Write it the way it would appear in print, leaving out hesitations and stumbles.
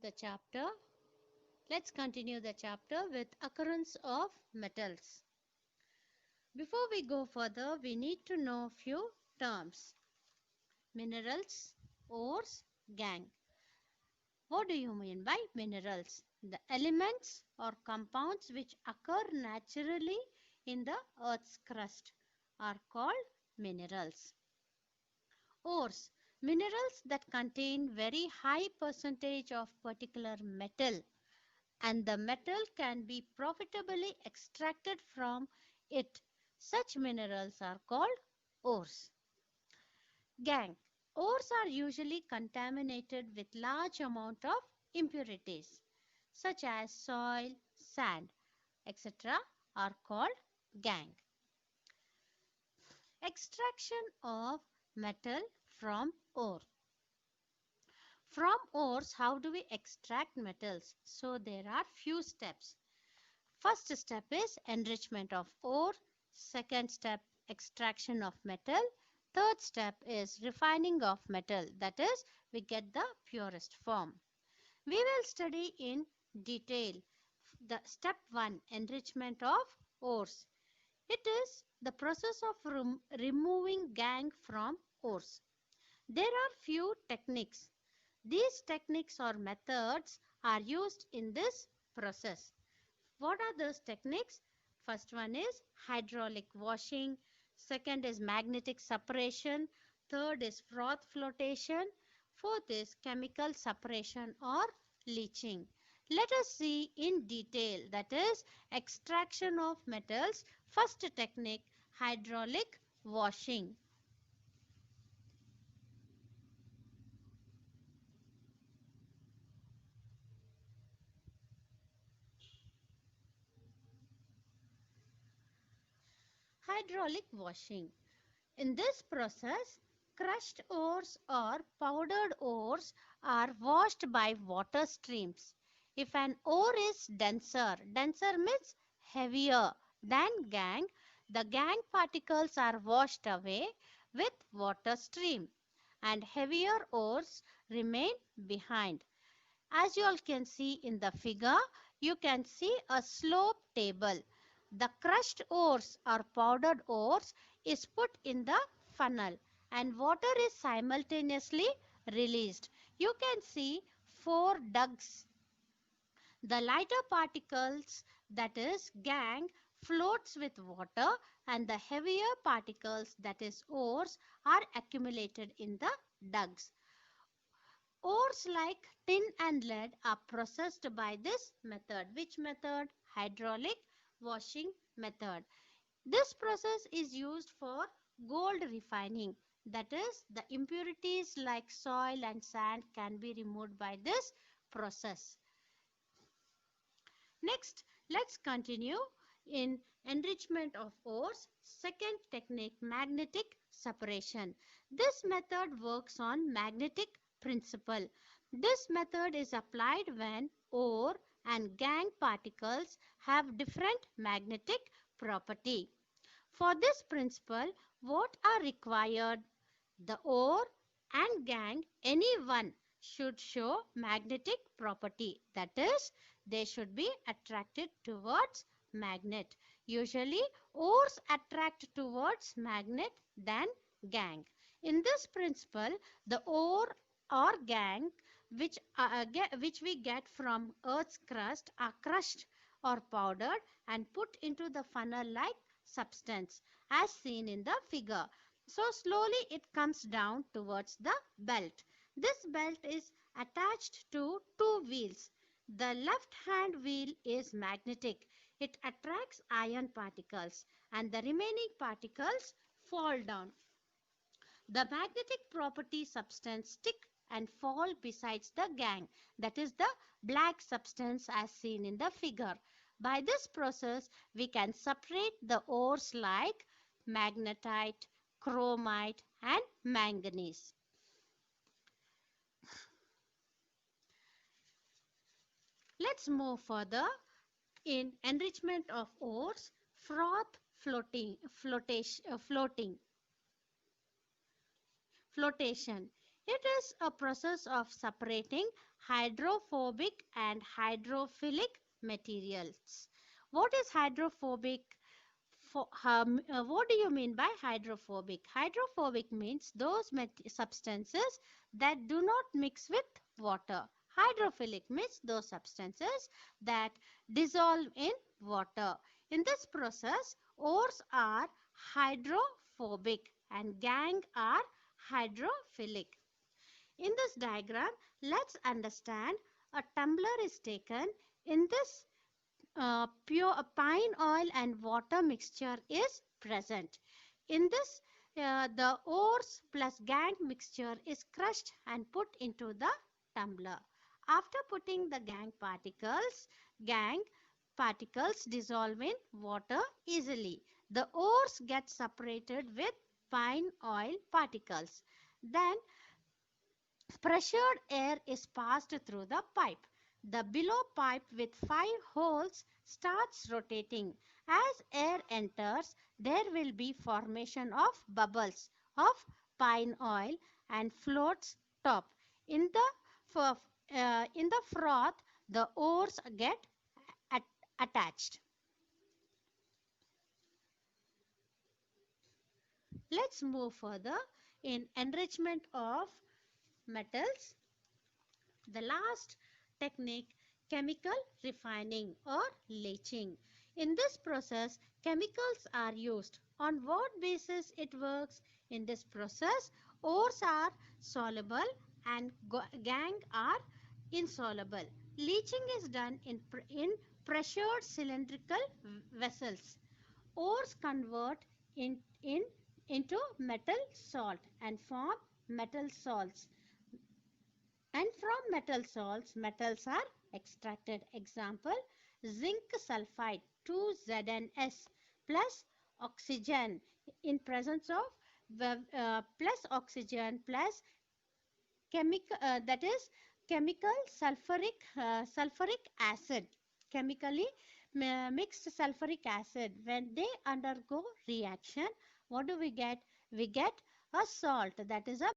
the chapter. Let's continue the chapter with occurrence of metals. Before we go further, we need to know few terms. Minerals, ores, gangue. What do you mean by minerals? The elements or compounds which occur naturally in the earth's crust are called minerals. Ores, minerals that contain very high percentage of particular metal, and the metal can be profitably extracted from it. Such minerals are called ores. Gangue. Ores are usually contaminated with large amount of impurities such as soil, sand, etc. are called gangue. Extraction of metal from ore. From ores, how do we extract metals? So there are few steps. First step is enrichment of ore. Second step, extraction of metal. Third step is refining of metal. That is, we get the purest form. We will study in detail the step 1, enrichment of ores. It is the process of removing gangue from ores. There are few techniques. These techniques or methods are used in this process. What are those techniques? First one is hydraulic washing. Second is magnetic separation. Third is froth flotation. Fourth is chemical separation or leaching. Let us see in detail, that is extraction of metals. First technique, hydraulic washing. Hydraulic washing. In this process, crushed ores or powdered ores are washed by water streams. If an ore is denser means heavier than gangue, the gangue particles are washed away with water stream and heavier ores remain behind. As you all can see in the figure, you can see a slope table. The crushed ores or powdered ores is put in the funnel and water is simultaneously released. You can see 4 ducts. The lighter particles, that is gangue, floats with water and the heavier particles, that is ores, are accumulated in the ducts. Ores like tin and lead are processed by this method. Which method? Hydraulic washing method. This process is used for gold refining. That is, the impurities like soil and sand can be removed by this process. Next, let's continue in enrichment of ores. Second technique, magnetic separation. This method works on magnetic principle. This method is applied when ore and gangue particles have different magnetic property. For this principle, what are required? The ore and gangue, any one should show magnetic property. That is, they should be attracted towards magnet. Usually, ores attract towards magnet than gangue. In this principle, the ore or gangue which we get from Earth's crust are crushed or powdered and put into the funnel-like substance as seen in the figure. So slowly it comes down towards the belt. This belt is attached to 2 wheels. The left hand wheel is magnetic. It attracts iron particles and the remaining particles fall down. The magnetic property substance stick and fall besides the gangue. That is the black substance as seen in the figure. By this process, we can separate the ores like magnetite, chromite and manganese. Let's move further in enrichment of ores, froth flotation. It is a process of separating hydrophobic and hydrophilic materials. What is hydrophobic? What do you mean by hydrophobic? Hydrophobic means those substances that do not mix with water. Hydrophilic means those substances that dissolve in water. In this process, ores are hydrophobic and gangue are hydrophilic. In this diagram, let's understand a tumbler is taken. In this pure pine oil and water mixture is present. In this, the ores plus gangue mixture is crushed and put into the tumbler. After putting the gangue particles dissolve in water easily. The ores get separated with pine oil particles. Then pressured air is passed through the pipe. The below pipe with 5 holes starts rotating. As air enters, there will be formation of bubbles of pine oil and floats top. In the froth, the ores get at attached. Let's move further in enrichment of metals. The last technique, chemical refining or leaching. In this process, chemicals are used. On what basis it works? In this process, ores are soluble and gangue are insoluble. Leaching is done in pressured cylindrical vessels. Ores convert into metal salt and form metal salts. And from metal salts, metals are extracted. Example, zinc sulfide 2ZnS plus oxygen in presence of plus oxygen plus that is chemical sulfuric acid, chemically mixed sulfuric acid. When they undergo reaction, what do we get? We get a salt, that is a